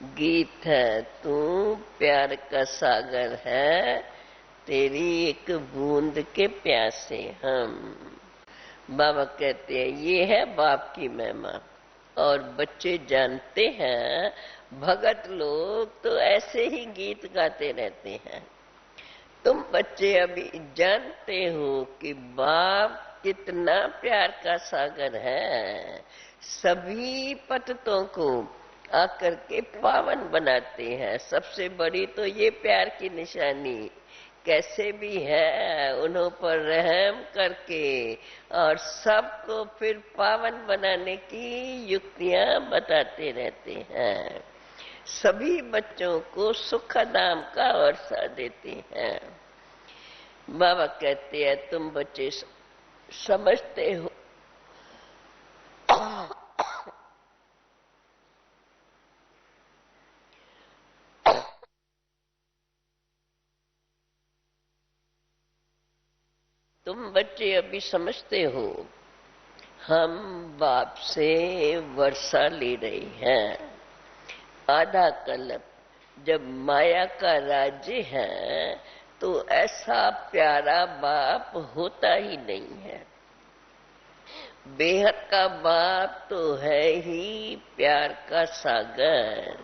गीत है तू प्यार का सागर है, तेरी एक बूंद के प्यासे हम। बाबा कहते हैं ये है बाप की महिमा। और बच्चे जानते हैं, भगत लोग तो ऐसे ही गीत गाते रहते हैं। तुम बच्चे अभी जानते हो कि बाप कितना प्यार का सागर है, सभी पतितों को आकर के पावन बनाते हैं। सबसे बड़ी तो ये प्यार की निशानी कैसे भी है, उन्हों पर रहम करके और सबको फिर पावन बनाने की युक्तियां बताते रहते हैं। सभी बच्चों को सुखधाम का वर्षा देते हैं। बाबा कहते हैं तुम बच्चे समझते हो तुम बच्चे अभी समझते हो हम बाप से वर्षा ले रहे हैं। आधा कल्प जब माया का राज्य है तो ऐसा प्यारा बाप होता ही नहीं है। बेहद का बाप तो है ही प्यार का सागर,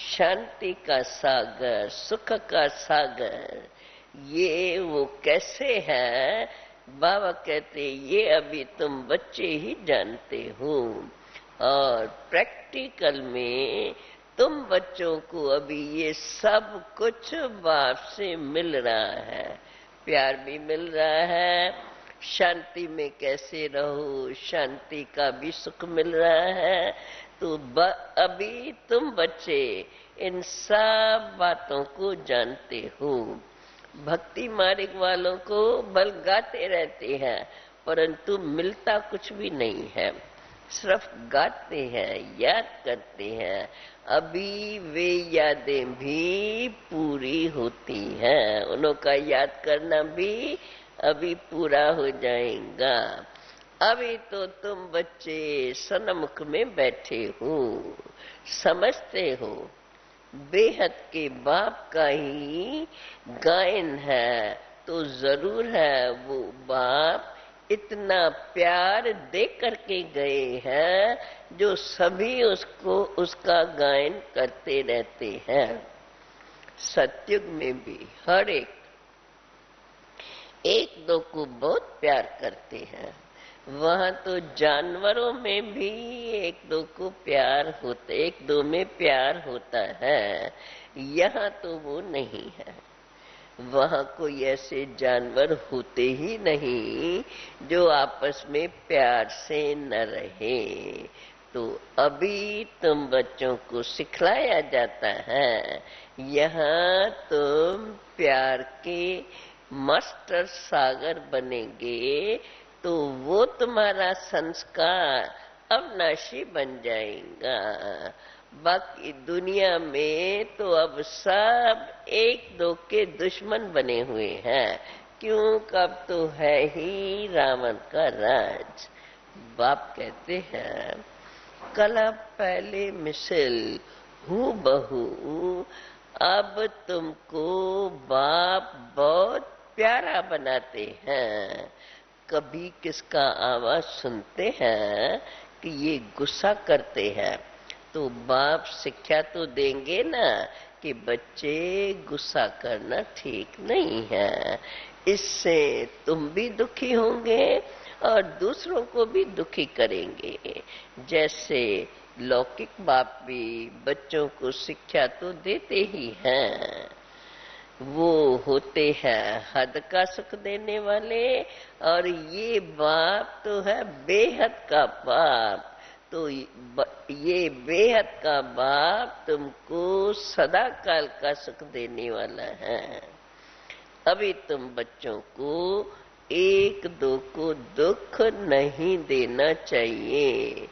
शांति का सागर, सुख का सागर। ये वो कैसे है? बाबा कहते ये अभी तुम बच्चे ही जानते हो। और प्रैक्टिकल में तुम बच्चों को अभी ये सब कुछ बाप से मिल रहा है। प्यार भी मिल रहा है, शांति में कैसे रहो, शांति का भी सुख मिल रहा है। तो अभी तुम बच्चे इन सब बातों को जानते हो। भक्ति मार्ग वालों को बल गाते रहते हैं, परंतु मिलता कुछ भी नहीं है। सिर्फ गाते हैं, याद करते हैं। अभी वे यादें भी पूरी होती हैं, उनका याद करना भी अभी पूरा हो जाएगा। अभी तो तुम बच्चे सन्मुख में बैठे हो, समझते हो बेहद के बाप का ही गायन है। तो जरूर है वो बाप इतना प्यार दे करके गए हैं जो सभी उसको उसका गायन करते रहते हैं। सतयुग में भी हर एक दो को बहुत प्यार करते हैं। वहां तो जानवरों में भी एक दो को प्यार होता, एक दो में प्यार होता है। यहाँ तो वो नहीं है। वहां कोई ऐसे जानवर होते ही नहीं जो आपस में प्यार से न रहे। तो अभी तुम बच्चों को सिखलाया जाता है, यहाँ तुम प्यार के मास्टर सागर बनेंगे तो वो तुम्हारा संस्कार अविनाशी बन जाएगा। बाकी दुनिया में तो अब सब एक दो के दुश्मन बने हुए हैं। क्यों? कब तो है ही रावण का राज। बाप कहते हैं कला पहले मिसल हूँ बहू, अब तुमको बाप बहुत प्यारा बनाते हैं। कभी किसका आवाज सुनते हैं कि ये गुस्सा करते हैं तो बाप शिक्षा तो देंगे ना कि बच्चे गुस्सा करना ठीक नहीं है। इससे तुम भी दुखी होंगे और दूसरों को भी दुखी करेंगे। जैसे लौकिक बाप भी बच्चों को शिक्षा तो देते ही हैं, वो होते हैं हद का सुख देने वाले। और ये बाप तो है बेहद का बाप। तो ये बेहद का बाप तुमको सदा काल का सुख देने वाला है। अभी तुम बच्चों को एक दो को दुख नहीं देना चाहिए।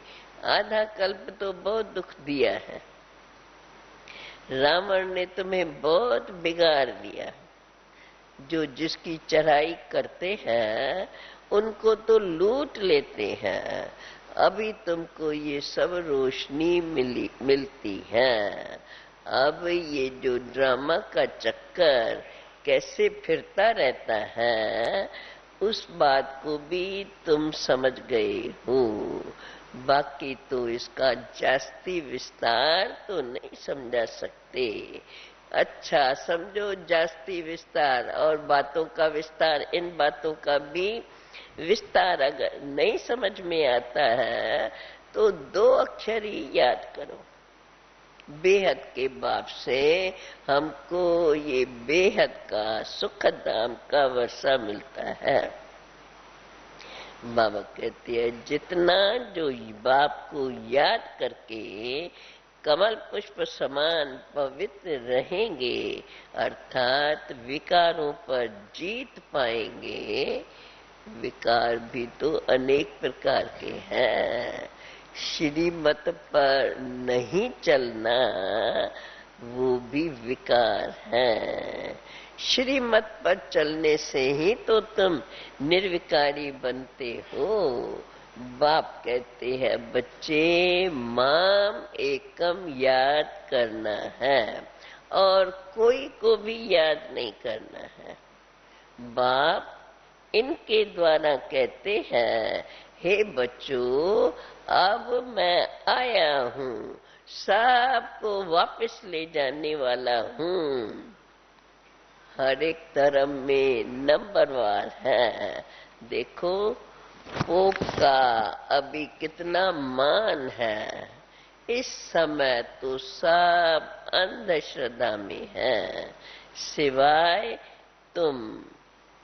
आधा कल्प तो बहुत दुख दिया है। रावण ने तुम्हें बहुत बिगाड़ दिया। जो जिसकी चढ़ाई करते हैं उनको तो लूट लेते हैं अभी तुमको ये सब रोशनी मिलती है। अब ये जो ड्रामा का चक्कर कैसे फिरता रहता है, उस बात को भी तुम समझ गए हो। बाकी तो इसका जास्ती विस्तार तो नहीं समझा सकते। अच्छा समझो जास्ती विस्तार और बातों का विस्तार, इन बातों का भी विस्तार अगर नहीं समझ में आता है तो 2 अक्षर ही याद करो। बेहद के बाप से हमको ये बेहद का सुखद धाम का वर्षा मिलता है। बाबा कहते हैं जितना जो बाप को याद करके कमल पुष्प समान पवित्र रहेंगे, अर्थात विकारों पर जीत पाएंगे। विकार भी तो अनेक प्रकार के हैं। श्रीमत पर नहीं चलना वो भी विकार है। श्रीमत पर चलने से ही तो तुम निर्विकारी बनते हो। बाप कहते हैं बच्चे माम एकम याद करना है और कोई को भी याद नहीं करना है। बाप इनके द्वारा कहते हैं हे बच्चों अब मैं आया हूँ, सबको वापस ले जाने वाला हूँ। हर एक धर्म में नंबरवार है। देखो पोप का अभी कितना मान है। इस समय तो सब अंधश्रद्धा में है, सिवाय तुम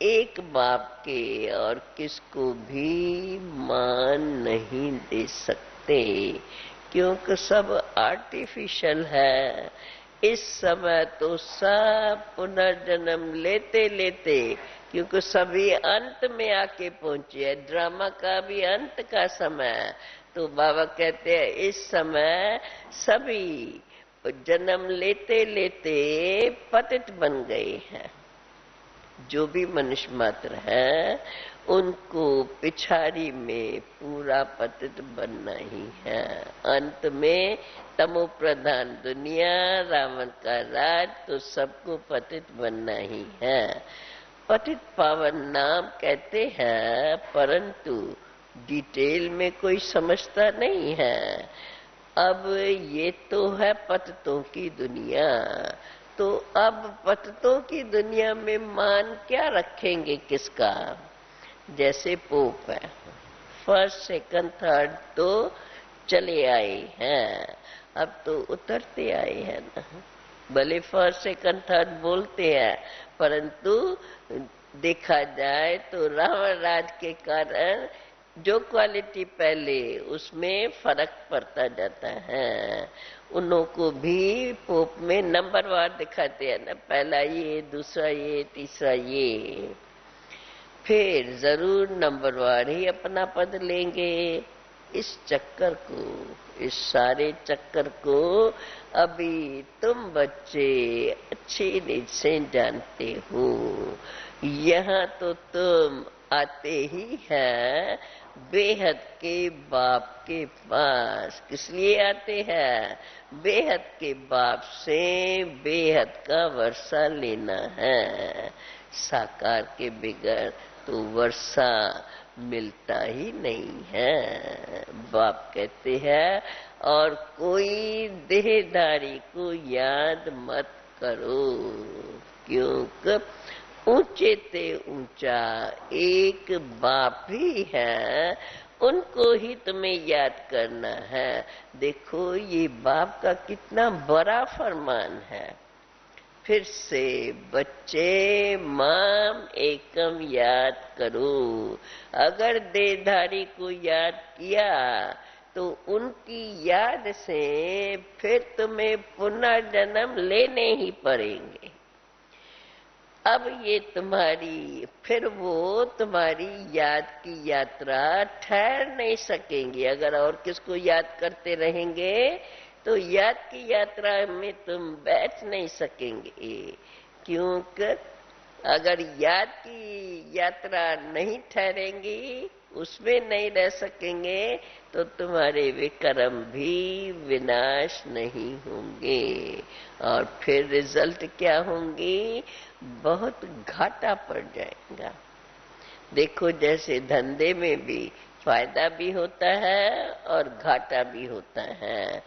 एक बाप के और किसको भी मान नहीं दे सकते, क्योंकि सब आर्टिफिशियल है। इस समय तो सब पुनर्जन्म लेते लेते, क्योंकि सभी अंत में आके पहुंचे है। ड्रामा का भी अंत का समय, तो बाबा कहते हैं इस समय सभी जन्म लेते लेते पतित बन गए हैं। जो भी मनुष्य मात्र है उनको पिछाड़ी में पूरा पतित बनना ही है। अंत में तमो प्रधान दुनिया, रावण का राज, तो सबको पतित बनना ही है। पतित पावन नाम कहते हैं, परंतु डिटेल में कोई समझता नहीं है। अब ये तो है पतितों की दुनिया, तो अब पतितों की दुनिया में मान क्या रखेंगे किसका? जैसे पोप है, फर्स्ट सेकंड थर्ड तो चले आए हैं, अब तो उतरते आए हैं ना। भले फर्स्ट सेकंड थर्ड बोलते हैं, परंतु देखा जाए तो रावण राज के कारण जो क्वालिटी पहले, उसमें फर्क पड़ता जाता है। उन्हों को भी पोप में नंबरवार दिखाते हैं ना, पहला ये, दूसरा ये, तीसरा ये। फिर जरूर नंबरवार ही अपना पद लेंगे। इस चक्कर को, इस सारे चक्कर को अभी तुम बच्चे अच्छी रीत से जानते हो। यहाँ तो तुम आते ही है बेहद के बाप के पास। किस लिए आते हैं? बेहद के बाप से बेहद का वर्षा लेना है। साकार के बिगड़ तो वर्षा मिलता ही नहीं है। बाप कहते हैं और कोई देहधारी को याद मत करो, क्योंकि ऊंचे ते ऊंचा एक बाप ही है, उनको ही तुम्हें याद करना है। देखो ये बाप का कितना बड़ा फरमान है। फिर से बच्चे माम एकम याद करो। अगर देहधारी को याद किया तो उनकी याद से फिर तुम्हें पुनर्जन्म लेने ही पड़ेंगे। अब ये तुम्हारी, फिर वो तुम्हारी याद की यात्रा ठहर नहीं सकेंगी। अगर और किसको याद करते रहेंगे तो याद की यात्रा में तुम बैठ नहीं सकेंगे, क्योंकि अगर याद की यात्रा नहीं ठहरेंगी उसमें नहीं रह सकेंगे तो तुम्हारे वे कर्म भी विनाश नहीं होंगे, और फिर रिजल्ट क्या होंगी? बहुत घाटा पड़ जाएगा। देखो, जैसे धंधे में भी फायदा भी होता है और घाटा भी होता है।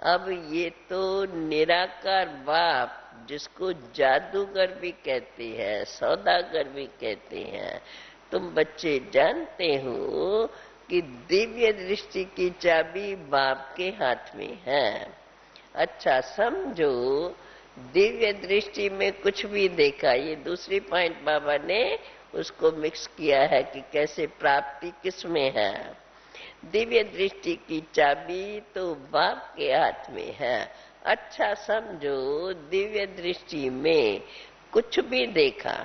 अब ये तो निराकार बाप, जिसको जादूगर भी कहते हैं, सौदागर भी कहते हैं, तुम बच्चे जानते हो कि दिव्य दृष्टि की चाबी बाप के हाथ में है। अच्छा समझो, दिव्य दृष्टि में कुछ भी देखा, ये दूसरी पॉइंट बाबा ने उसको मिक्स किया है कि कैसे प्राप्ति किस में है। दिव्य दृष्टि की चाबी तो बाप के हाथ में है। अच्छा समझो, दिव्य दृष्टि में कुछ भी देखा,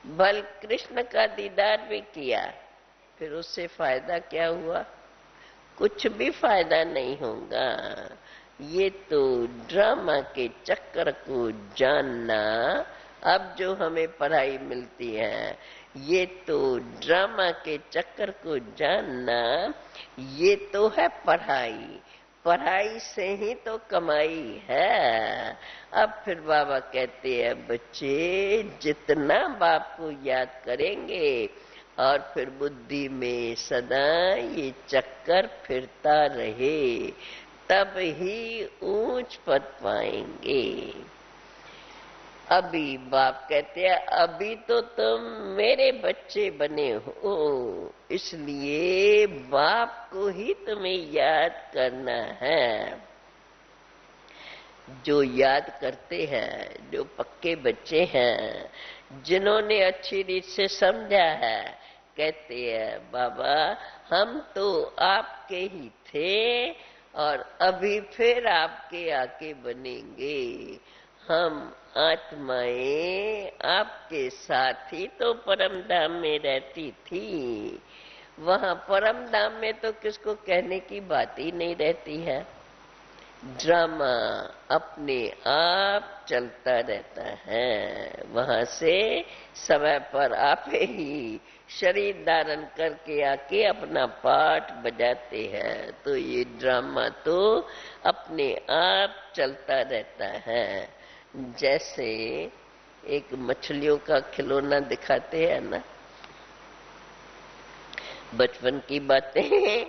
बल कृष्ण का दीदार भी किया, फिर उससे फायदा क्या हुआ? कुछ भी फायदा नहीं होगा। ये तो ड्रामा के चक्कर को जानना, अब जो हमें पढ़ाई मिलती है, ये तो ड्रामा के चक्कर को जानना, ये तो है पढ़ाई। पढ़ाई से ही तो कमाई है। अब फिर बाबा कहते हैं, बच्चे जितना बाप को याद करेंगे और फिर बुद्धि में सदा ये चक्कर फिरता रहे, तब ही ऊंच पद पाएंगे। अभी बाप कहते हैं, अभी तो तुम मेरे बच्चे बने हो, इसलिए बाप को ही तुम्हें याद करना है। जो याद करते हैं, जो पक्के बच्चे हैं, जिन्होंने अच्छी रीत से समझा है, कहते हैं बाबा हम तो आपके ही थे और अभी फिर आपके आके बनेंगे। हम आत्माएं आपके साथ ही तो परम धाम में रहती थी। वहां परम धाम में तो किसको कहने की बात ही नहीं रहती है। ड्रामा अपने आप चलता रहता है। वहां से समय पर आप ही शरीर धारण करके आके अपना पाठ बजाते हैं। तो ये ड्रामा तो अपने आप चलता रहता है। जैसे एक मछलियों का खिलौना दिखाते हैं ना, बचपन की बातें,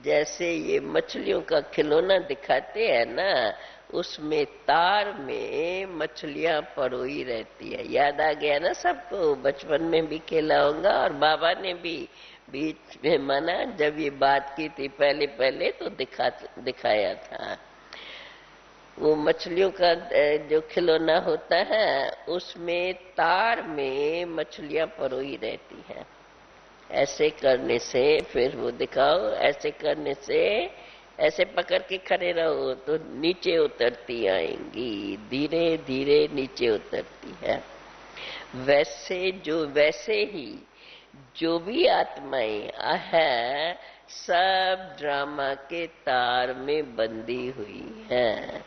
जैसे ये मछलियों का खिलौना दिखाते हैं ना, उसमें तार में मछलियां परोई रहती है। याद आ गया ना सबको? बचपन में भी खेला होगा और बाबा ने भी बीच में माना जब ये बात की थी पहले पहले तो दिखाया था। वो मछलियों का जो खिलौना होता है उसमें तार में मछलियां परोई रहती हैं। ऐसे करने से, फिर वो दिखाओ, ऐसे करने से, ऐसे पकड़ के खड़े रहो तो नीचे उतरती आएंगी, धीरे धीरे नीचे उतरती है। वैसे ही जो भी आत्माएं है सब ड्रामा के तार में बंधी हुई हैं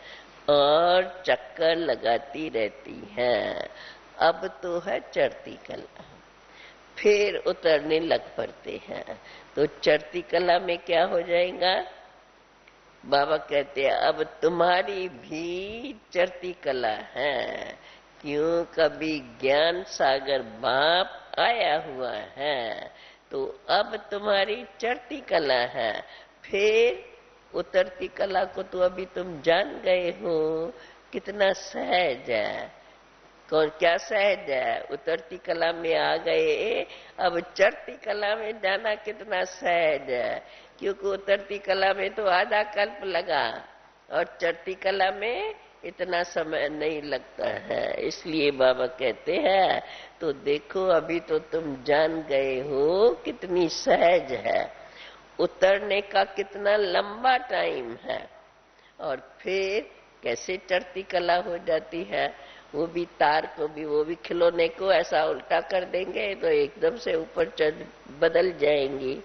और चक्कर लगाती रहती हैं। अब तो है चढ़ती कला, फिर उतरने लग पड़ते हैं। तो चढ़ती कला में क्या हो जाएगा? बाबा कहते हैं अब तुम्हारी भी चढ़ती कला है। क्यों? कभी ज्ञान सागर बाप आया हुआ है, तो अब तुम्हारी चढ़ती कला है। फिर उतरती कला को तो अभी तुम जान गए हो, कितना सहज है। कौन क्या सहज है? उतरती कला में आ गए, अब चढ़ती कला में जाना कितना सहज है। क्योंकि उतरती कला में तो आधा कल्प लगा और चढ़ती कला में इतना समय नहीं लगता है। इसलिए बाबा कहते हैं तो देखो अभी तो तुम जान गए हो कितनी सहज है, उतरने का कितना लंबा टाइम है, और फिर कैसे चढ़ती कला हो जाती है। वो भी तार को भी, वो भी खिलौने को ऐसा उल्टा कर देंगे तो एकदम से ऊपर चढ़ बदल जाएंगी।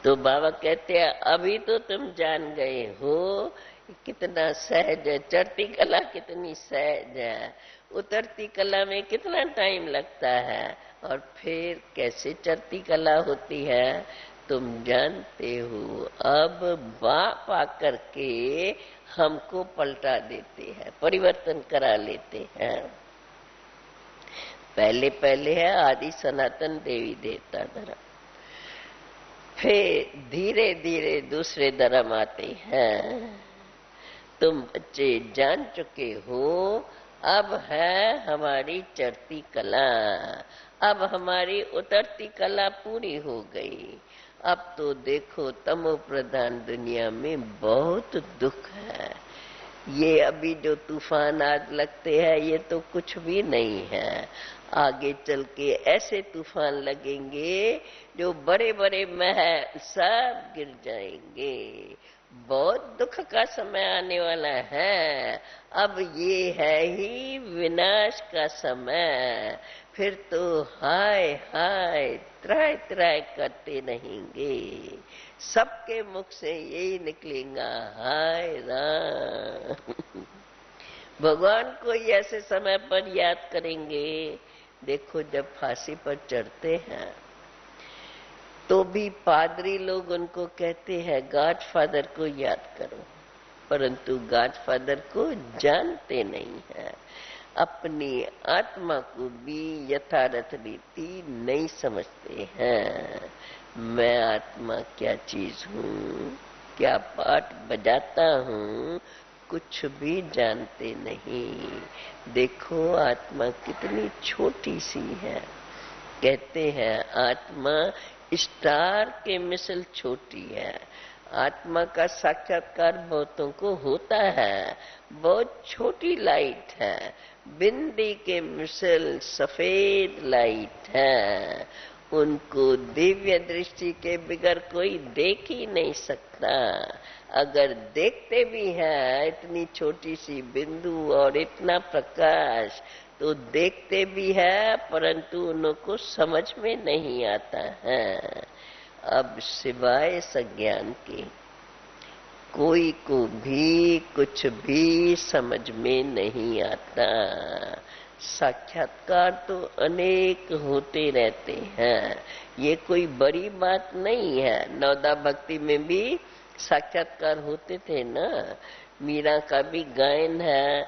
तो बाबा कहते हैं अभी तो तुम जान गए हो कितना सहज है, चढ़ती कला कितनी सहज है, उतरती कला में कितना टाइम लगता है। और फिर कैसे चढ़ती कला होती है तुम जानते हो। अब बाप आकर के हमको पलटा देते हैं, परिवर्तन करा लेते हैं। पहले पहले है आदि सनातन देवी देवता धर्म, फिर धीरे धीरे दूसरे धर्म आते हैं। तुम बच्चे जान चुके हो, अब है हमारी चढ़ती कला, अब हमारी उतरती कला पूरी हो गई। अब तो देखो तमो प्रधान दुनिया में बहुत दुख है। ये अभी जो तूफान आज लगते हैं ये तो कुछ भी नहीं है। आगे चल के ऐसे तूफान लगेंगे जो बड़े बड़े महल सब गिर जाएंगे। बहुत दुख का समय आने वाला है। अब ये है ही विनाश का समय। फिर तो हाय हाय त्राय त्राय करते रहेंगे। सबके मुख से यही निकलेगा, हाय राम। भगवान को ऐसे समय पर याद करेंगे। देखो जब फांसी पर चढ़ते हैं तो भी पादरी लोग उनको कहते हैं गॉडफादर को याद करो, परंतु गॉडफादर को जानते नहीं है। अपनी आत्मा को भी यथार्थ रीति नहीं समझते हैं। मैं आत्मा क्या चीज हूँ, क्या पाठ बजाता हूँ, कुछ भी जानते नहीं। देखो आत्मा कितनी छोटी सी है। कहते हैं आत्मा स्टार के मिसल छोटी है। आत्मा का साक्षात्कार बहुतों को होता है, बहुत छोटी लाइट है, बिंदी के मिसल सफेद लाइट है। उनको दिव्य दृष्टि के बिगर कोई देख ही नहीं सकता। अगर देखते भी हैं इतनी छोटी सी बिंदु और इतना प्रकाश, तो देखते भी है परंतु उनको समझ में नहीं आता है। अब सिवाय सज्ञान के कोई को भी कुछ भी समझ में नहीं आता। साक्षात्कार तो अनेक होते रहते हैं, ये कोई बड़ी बात नहीं है। नवदा भक्ति में भी साक्षात्कार होते थे ना। मीरा का भी गायन है।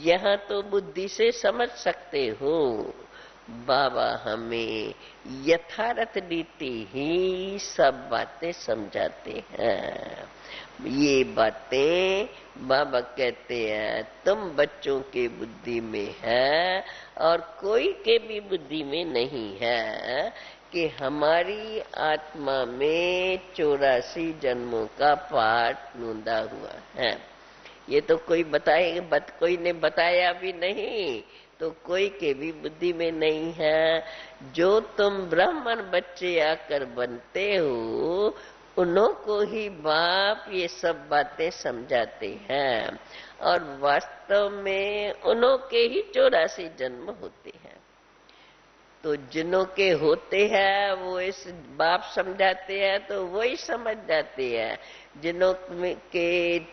यहाँ तो बुद्धि से समझ सकते हो, बाबा हमें यथार्थ रीति ही सब बातें समझाते हैं। ये बातें बाबा कहते हैं तुम बच्चों के बुद्धि में है और कोई के भी बुद्धि में नहीं है कि हमारी आत्मा में 84 जन्मों का पाठ नूंदा हुआ है। ये तो कोई कोई ने बताया भी नहीं, तो कोई के भी बुद्धि में नहीं है। जो तुम ब्राह्मण बच्चे आकर बनते हो, उन्हों को ही बाप ये सब बातें समझाते हैं, और वास्तव में उन्हों के ही 84 जन्म होते हैं। तो जिन्हों के होते हैं वो इस बाप समझाते हैं तो वही समझ जाते हैं। जिन्हों के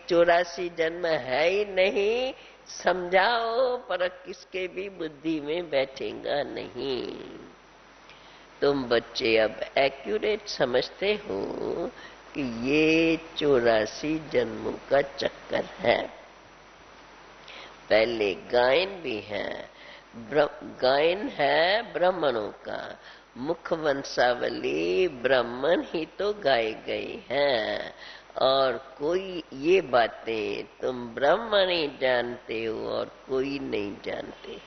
84 जन्म है ही नहीं, समझाओ पर किसके भी बुद्धि में बैठेगा नहीं। तुम बच्चे अब एक्यूरेट समझते हो कि ये 84 जन्मों का चक्कर है। पहले गायन भी है, गायन है ब्राह्मणों का। मुख वंशावली ब्राह्मण ही तो गाए गए हैं, और कोई ये बातें तुम ब्राह्मण ही जानते हो और कोई नहीं जानते।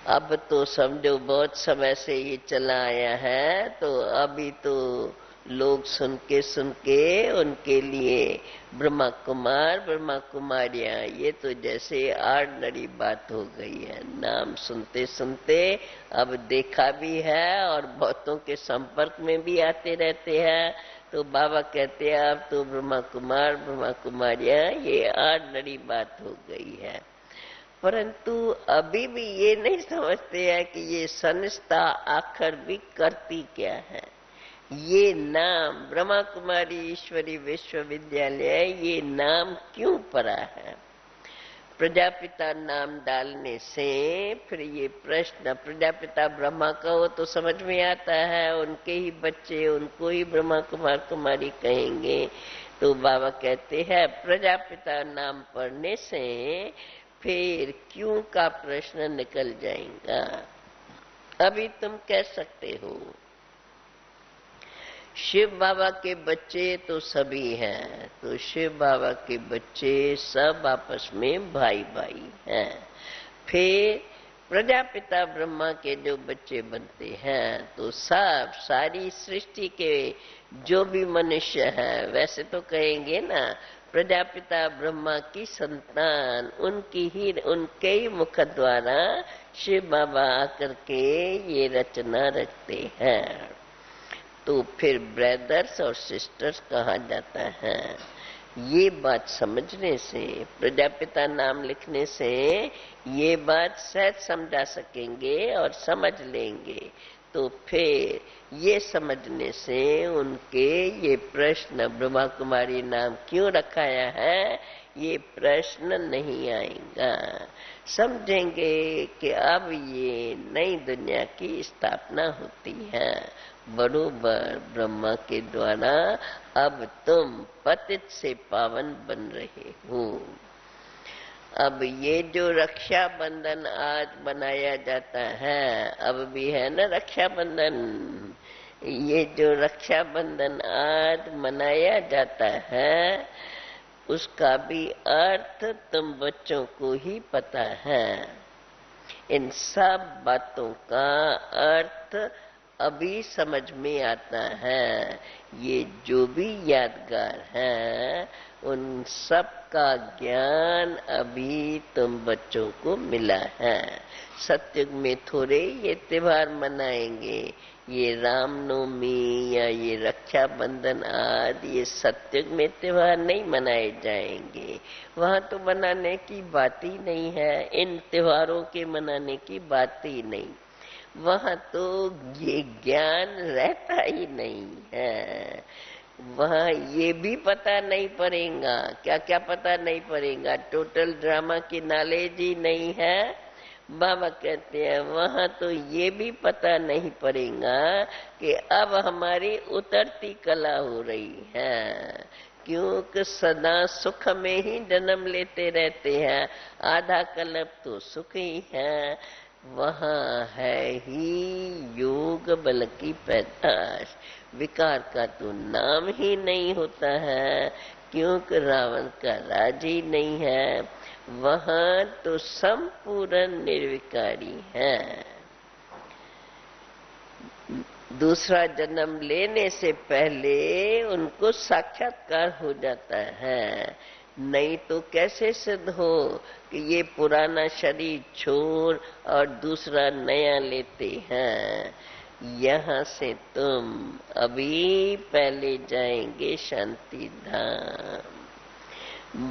अब तो समझो बहुत समय से ये चला आया है, तो अभी तो लोग सुन के उनके लिए ब्रह्मा कुमार ब्रह्मा कुमारियां, ये तो जैसे ऑर्डिनरी बात हो गई है। नाम सुनते सुनते अब देखा भी है और बहुतों के संपर्क में भी आते रहते हैं। तो बाबा कहते हैं अब तो ब्रह्मा कुमार ब्रह्मा कुमारियां ये ऑर्डिनरी बात हो गई है। परंतु अभी भी ये नहीं समझते हैं कि ये संस्था आखिर भी करती क्या है। ये नाम ब्रह्मा कुमारी ईश्वरी विश्वविद्यालय, ये नाम क्यों पड़ा है? प्रजापिता नाम डालने से फिर ये प्रश्न प्रजापिता ब्रह्मा का हो तो समझ में आता है, उनके ही बच्चे उनको ही ब्रह्मा कुमार कुमारी कहेंगे। तो बाबा कहते हैं प्रजापिता नाम पढ़ने से फिर क्यों का प्रश्न निकल जाएगा। अभी तुम कह सकते हो शिव बाबा के बच्चे तो सभी हैं, तो शिव बाबा के बच्चे सब आपस में भाई भाई हैं। फिर प्रजापिता ब्रह्मा के जो बच्चे बनते हैं तो सब सारी सृष्टि के जो भी मनुष्य हैं, वैसे तो कहेंगे ना प्रजापिता ब्रह्मा की संतान, उनके ही मुख द्वारा शिव बाबा आकर के ये रचना रखते हैं। तो फिर ब्रदर्स और सिस्टर्स कहा जाता है। ये बात समझने से, प्रजापिता नाम लिखने से ये बात सहज समझा सकेंगे और समझ लेंगे। तो फिर ये समझने से उनके ये प्रश्न ब्रह्मा कुमारी नाम क्यों रखाया है, ये प्रश्न नहीं आएगा। समझेंगे कि अब ये नई दुनिया की स्थापना होती है बरोबर ब्रह्मा के द्वारा। अब तुम पतित से पावन बन रहे हो। अब ये जो रक्षा बंधन आज बनाया जाता है, अब भी है ना रक्षा बंधन, ये जो रक्षा बंधन आज मनाया जाता है उसका भी अर्थ तुम बच्चों को ही पता है। इन सब बातों का अर्थ अभी समझ में आता है। ये जो भी यादगार है उन सब का ज्ञान अभी तुम बच्चों को मिला है। सत्युग में थोड़े ये त्योहार मनाएंगे, ये रामनवमी या ये रक्षाबंधन आदि ये सत्युग में त्योहार नहीं मनाए जाएंगे। वहाँ तो मनाने की बात ही नहीं है, इन त्योहारों के मनाने की बात ही नहीं। वहाँ तो ये ज्ञान रहता ही नहीं है। वहाँ ये भी पता नहीं पड़ेगा, क्या क्या पता नहीं पड़ेगा, टोटल ड्रामा की नॉलेज ही नहीं है। बाबा कहते हैं वहाँ तो ये भी पता नहीं पड़ेगा कि अब हमारी उतरती कला हो रही है, क्योंकि सदा सुख में ही जन्म लेते रहते हैं, आधा कल्प तो सुख ही है। वहाँ है ही योग बल की पैदाश, विकार का तो नाम ही नहीं होता है, क्योंकि रावण का राज ही नहीं है। वहाँ तो संपूर्ण निर्विकारी है। दूसरा जन्म लेने से पहले उनको साक्षात्कार हो जाता है, नहीं तो कैसे सिद्ध हो कि ये पुराना शरीर छोड़ और दूसरा नया लेते हैं। यहाँ से तुम अभी पहले जाएंगे शांति धाम।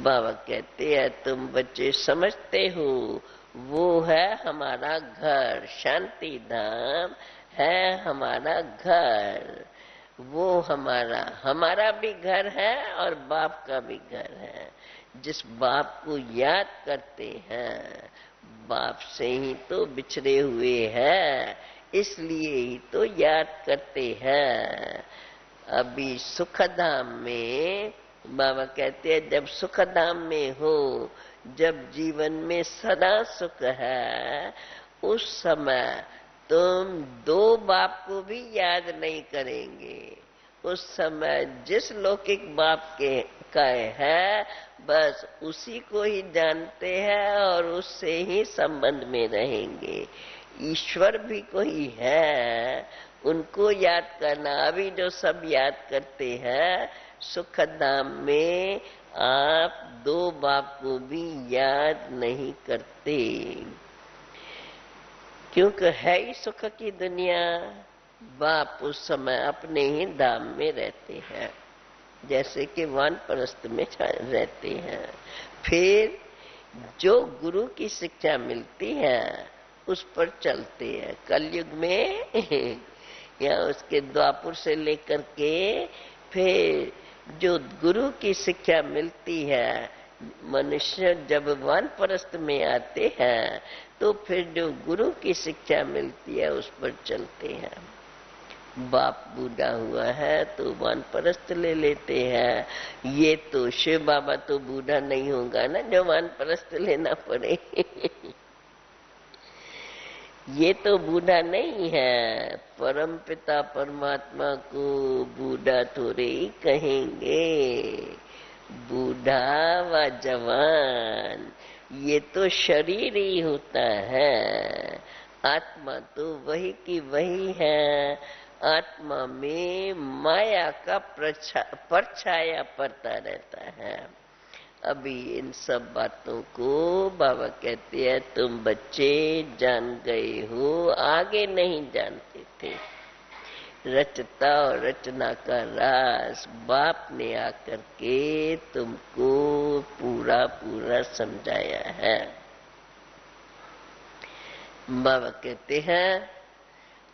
बाबा कहते हैं तुम बच्चे समझते हो वो है हमारा घर, शांति धाम है हमारा घर। वो हमारा भी घर है और बाप का भी घर है। जिस बाप को याद करते हैं, बाप से ही तो बिछड़े हुए हैं, इसलिए ही तो याद करते हैं। अभी सुखधाम में बाबा कहते हैं जब सुखधाम में हो, जब जीवन में सदा सुख है, उस समय तुम दो बाप को भी याद नहीं करेंगे। उस समय जिस लौकिक बाप का है बस उसी को ही जानते हैं और उससे ही संबंध में रहेंगे। ईश्वर भी कोई है, उनको याद करना। अभी जो सब याद करते हैं, सुखधाम में आप दो बाप को भी याद नहीं करते, क्योंकि है ही सुख की दुनिया। बाप उस समय अपने ही धाम में रहते हैं, जैसे कि वानप्रस्थ में रहते हैं। फिर जो गुरु की शिक्षा मिलती है उस पर चलते हैं। कलयुग में या उसके द्वापुर से लेकर के फिर जो गुरु की शिक्षा मिलती है, मनुष्य जब वानप्रस्थ में आते हैं तो फिर जो गुरु की शिक्षा मिलती है उस पर चलते हैं। बाप बूढ़ा हुआ है तो वानप्रस्थ ले लेते हैं। ये तो शिव बाबा तो बूढ़ा नहीं होगा ना जो वानप्रस्थ लेना पड़े। ये तो बूढ़ा नहीं है। परम पिता परमात्मा को बूढ़ा थोड़े ही कहेंगे। बूढ़ा व जवान ये तो शरीर ही होता है। आत्मा तो वही की वही है। आत्मा में माया का परछाया पड़ता रहता है। अभी इन सब बातों को बाबा कहते हैं तुम बच्चे जान गए हो, आगे नहीं जानते थे। रचता और रचना का राज बाप ने आकर के तुमको पूरा पूरा समझाया है। बाबा कहते हैं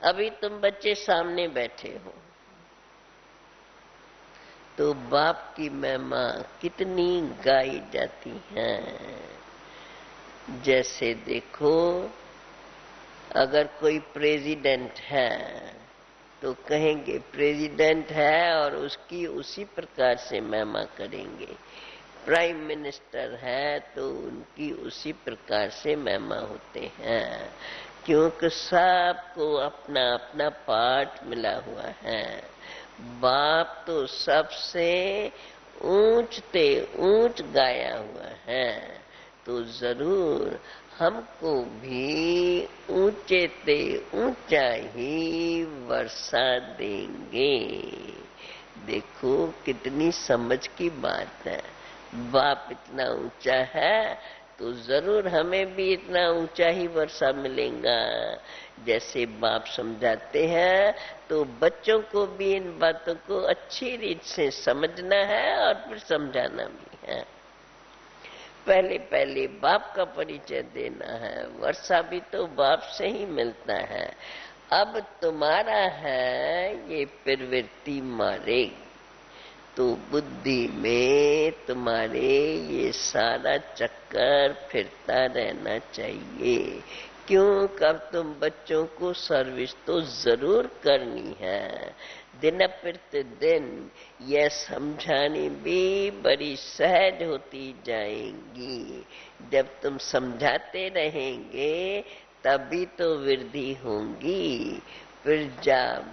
अभी तुम बच्चे सामने बैठे हो तो बाप की महिमा कितनी गाई जाती है। जैसे देखो अगर कोई प्रेसिडेंट है तो कहेंगे प्रेसिडेंट है और उसकी उसी प्रकार से महिमा करेंगे। प्राइम मिनिस्टर है तो उनकी उसी प्रकार से महिमा होते हैं, क्योंकि सबको अपना अपना पाठ मिला हुआ है। बाप तो सबसे ऊंचते ऊंच गाया हुआ है तो जरूर हमको भी ऊंचे ते ऊंचा ही वर्षा देंगे। देखो कितनी समझ की बात है। बाप इतना ऊंचा है तो जरूर हमें भी इतना ऊंचा ही वर्षा मिलेगा। जैसे बाप समझाते हैं तो बच्चों को भी इन बातों को अच्छी रीत से समझना है और फिर समझाना भी है। पहले पहले बाप का परिचय देना है। वर्षा भी तो बाप से ही मिलता है। अब तुम्हारा है ये प्रवृत्ति मारेगी तो बुद्धि में तुम्हारे ये सारा चक्कर फिरता रहना चाहिए। क्यों? कब तुम बच्चों को सर्विस तो जरूर करनी है। दिन प्रतिदिन यह समझानी भी बड़ी सहज होती जाएगी। जब तुम समझाते रहेंगे तभी तो वृद्धि होगी। फिर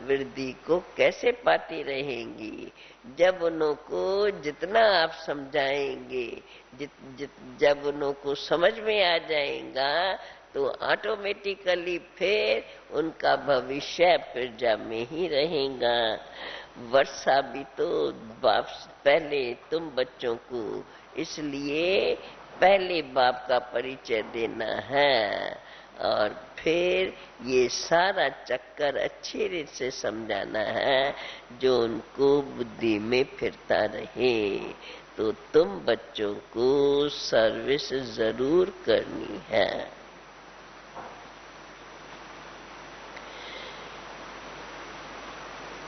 वृद्धि को कैसे पाती रहेंगी? जब उनको जितना आप समझाएंगे, जब उनको समझ में आ जाएगा तो ऑटोमेटिकली फिर उनका भविष्य फिर में ही रहेगा। वर्षा भी तो बाप पहले तुम बच्चों को, इसलिए पहले बाप का परिचय देना है और फिर ये सारा चक्कर अच्छी रीत से समझाना है जो उनको बुद्धि में फिरता रहे। तो तुम बच्चों को सर्विस जरूर करनी है।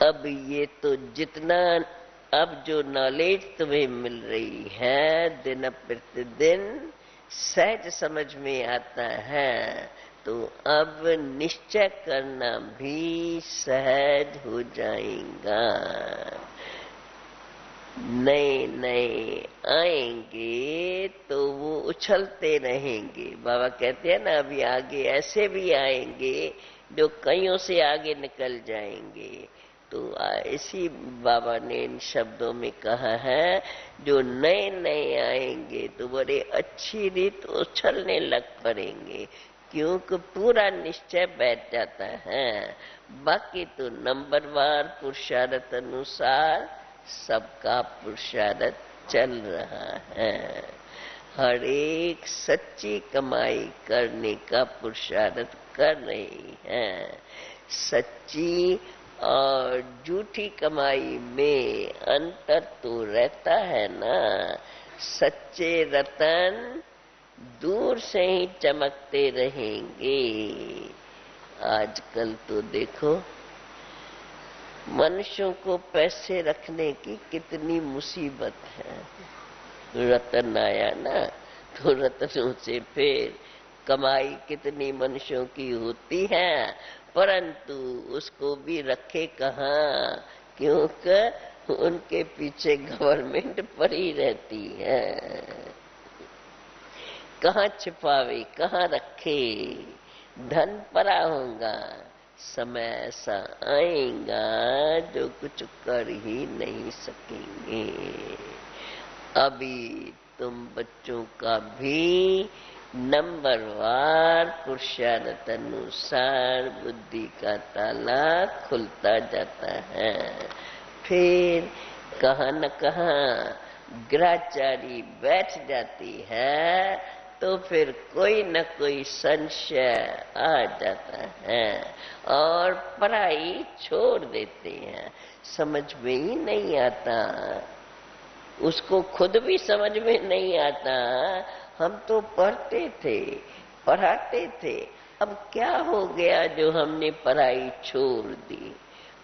अब ये तो जितना अब जो नॉलेज तुम्हें मिल रही है दिन प्रतिदिन सहज समझ में आता है तो अब निश्चय करना भी सहज हो जाएगा। नए नए आएंगे तो वो उछलते रहेंगे। बाबा कहते हैं ना अभी आगे ऐसे भी आएंगे जो कईयों से आगे निकल जाएंगे। तो इसी बाबा ने इन शब्दों में कहा है जो नए नए आएंगे तो बड़े अच्छी रीत उछलने लग पड़ेंगे, क्योंकि पूरा निश्चय बैठ जाता है। बाकी तो नंबरवार पुरुषार्थ अनुसार सबका पुरुषार्थ चल रहा है। हर एक सच्ची कमाई करने का पुरुषार्थ कर रही है। सच्ची और झूठी कमाई में अंतर तो रहता है ना। सच्चे रतन दूर से ही चमकते रहेंगे। आजकल तो देखो मनुष्यों को पैसे रखने की कितनी मुसीबत है। रतन आया ना, तो रत्नों से फिर कमाई कितनी मनुष्यों की होती है, परंतु उसको भी रखे कहाँ, क्योंकि उनके पीछे गवर्नमेंट पड़ी रहती है। कहाँ छिपावे, कहाँ रखे, धन पड़ा होगा, समय ऐसा आएगा जो कुछ कर ही नहीं सकेंगे। अभी तुम बच्चों का भी नंबरवार पुरुषार्थ अनुसार बुद्धि का ताला खुलता जाता है। फिर कहाँ न कहाँ ग्रहचारी बैठ जाती है, तो फिर कोई न कोई संशय आ जाता है और पढ़ाई छोड़ देते हैं। समझ में ही नहीं आता, उसको खुद भी समझ में नहीं आता। हम तो पढ़ते थे, पढ़ाते थे, अब क्या हो गया जो हमने पढ़ाई छोड़ दी।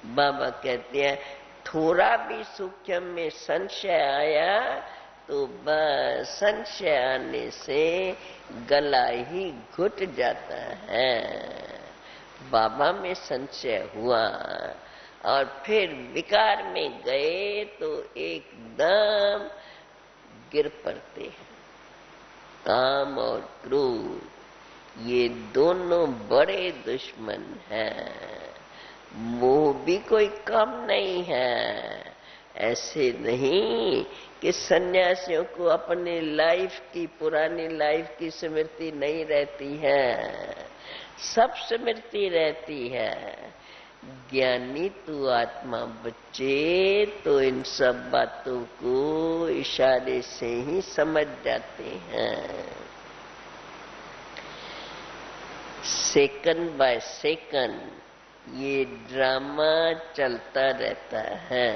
बाबा कहते हैं थोड़ा भी सूक्ष्म में संशय आया तो बस संशय आने से गला ही घुट जाता है। बाबा में संशय हुआ और फिर विकार में गए तो एकदम गिर पड़ते हैं। काम और क्रोध ये दोनों बड़े दुश्मन हैं। मोह भी कोई कम नहीं है। ऐसे नहीं कि सन्यासियों को अपने लाइफ की, पुरानी लाइफ की स्मृति नहीं रहती है, सब स्मृति रहती है। ज्ञानी तू आत्मा बच्चे तो इन सब बातों को इशारे से ही समझ जाते हैं। सेकंड बाय सेकंड ये ड्रामा चलता रहता है।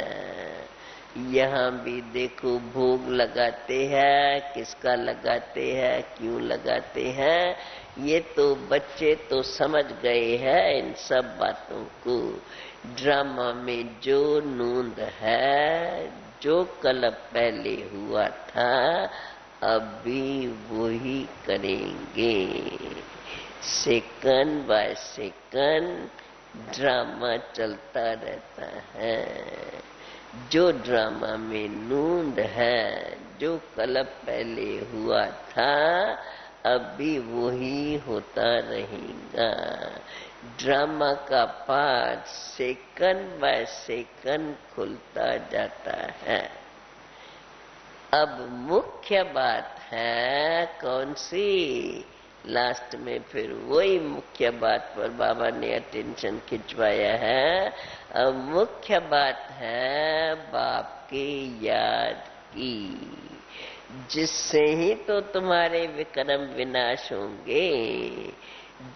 यहाँ भी देखो भोग लगाते हैं, किसका लगाते हैं, क्यों लगाते हैं, ये तो बच्चे तो समझ गए हैं इन सब बातों को। ड्रामा में जो नूंद है, जो कल पहले हुआ था, अभी वही करेंगे। सेकंड बाय सेकंड ड्रामा चलता रहता है। जो ड्रामा में नूंद है, जो कल पहले हुआ था, अभी वही होता रहेगा। ड्रामा का पाठ सेकंड बाय सेकंड खुलता जाता है। अब मुख्य बात है कौन सी? लास्ट में फिर वही मुख्य बात पर बाबा ने अटेंशन खिंचवाया है। अब मुख्य बात है बाप की याद की, जिससे ही तो तुम्हारे विक्रम विनाश होंगे।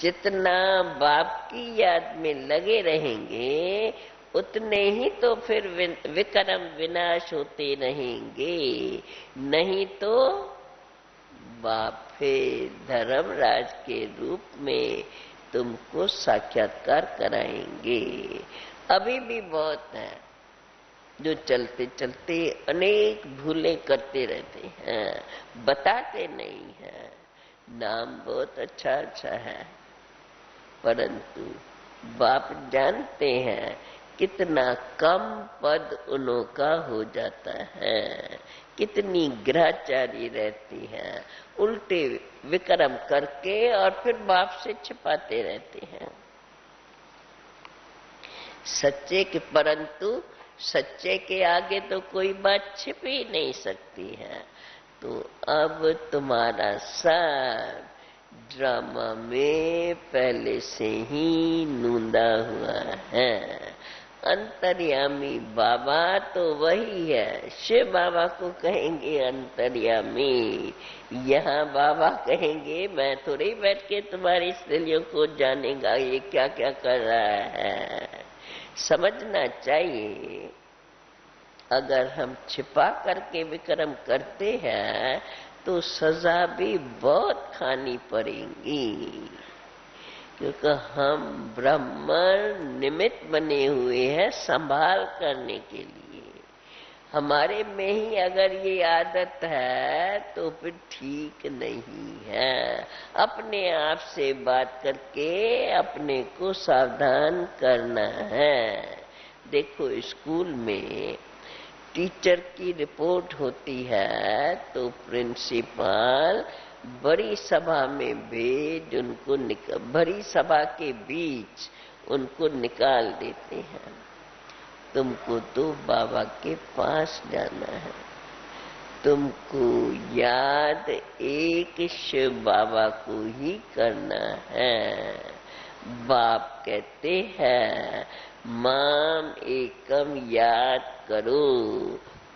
जितना बाप की याद में लगे रहेंगे, उतने ही तो फिर विक्रम विनाश होते रहेंगे। नहीं तो बाप फिर धर्मराज के रूप में तुमको साक्षात्कार कराएंगे। अभी भी बहुत है जो चलते चलते अनेक भूलें करते रहते हैं, बताते नहीं हैं। नाम बहुत अच्छा अच्छा है, परंतु बाप जानते हैं कितना कम पद उनका हो जाता है, कितनी ग्रहचारी रहती है, उल्टे विक्रम करके और फिर बाप से छिपाते रहते हैं। सच्चे के, परंतु सच्चे के आगे तो कोई बात छिप ही नहीं सकती है। तो अब तुम्हारा सार ड्रामा में पहले से ही नूंदा हुआ है। अंतर्यामी बाबा तो वही है। शिव बाबा को कहेंगे अंतर्यामी, यहाँ बाबा कहेंगे मैं थोड़ी बैठ के तुम्हारी स्त्रियों को जानेगा ये क्या क्या कर रहा है। समझना चाहिए, अगर हम छिपा करके विक्रम करते हैं तो सजा भी बहुत खानी पड़ेगी, क्योंकि हम ब्राह्मण निमित्त बने हुए हैं संभाल करने के लिए। हमारे में ही अगर ये आदत है तो फिर ठीक नहीं है। अपने आप से बात करके अपने को सावधान करना है। देखो स्कूल में टीचर की रिपोर्ट होती है तो प्रिंसिपल बड़ी सभा में भेज उनको बड़ी सभा के बीच उनको निकाल देते हैं। तुमको तो बाबा के पास जाना है, तुमको याद एक शिव बाबा को ही करना है। बाप कहते हैं माम एकम याद करो,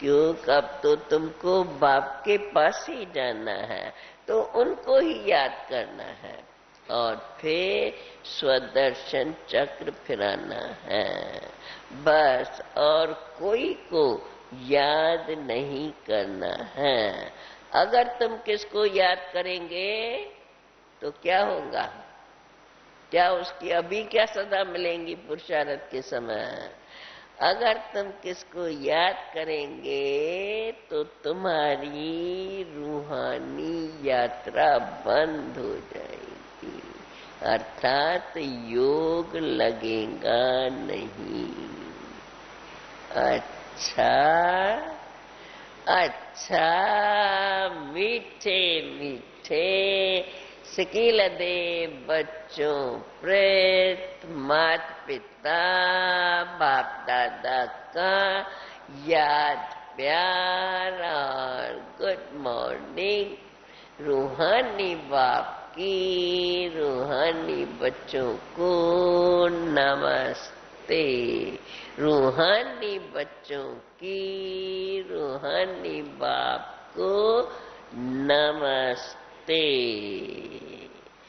क्यों अब तो तुमको बाप के पास ही जाना है, तो उनको ही याद करना है और फिर स्वदर्शन चक्र फिराना है बस, और कोई को याद नहीं करना है। अगर तुम किसको याद करेंगे तो क्या होगा? क्या उसकी अभी क्या सजा मिलेंगी पुरुषार्थ के समय? अगर तुम किसको याद करेंगे तो तुम्हारी रूहानी यात्रा बंद हो जाएगी, अर्थात योग लगेगा नहीं। अच्छा अच्छा, मीठे मीठे सिकील दे बच्चों प्रेत माता पिता बाप दादा का याद प्यार और गुड मॉर्निंग। रूहानी बाप की रूहानी बच्चों को नमस्ते, रूहानी बच्चों की रूहानी बाप को नमस्ते।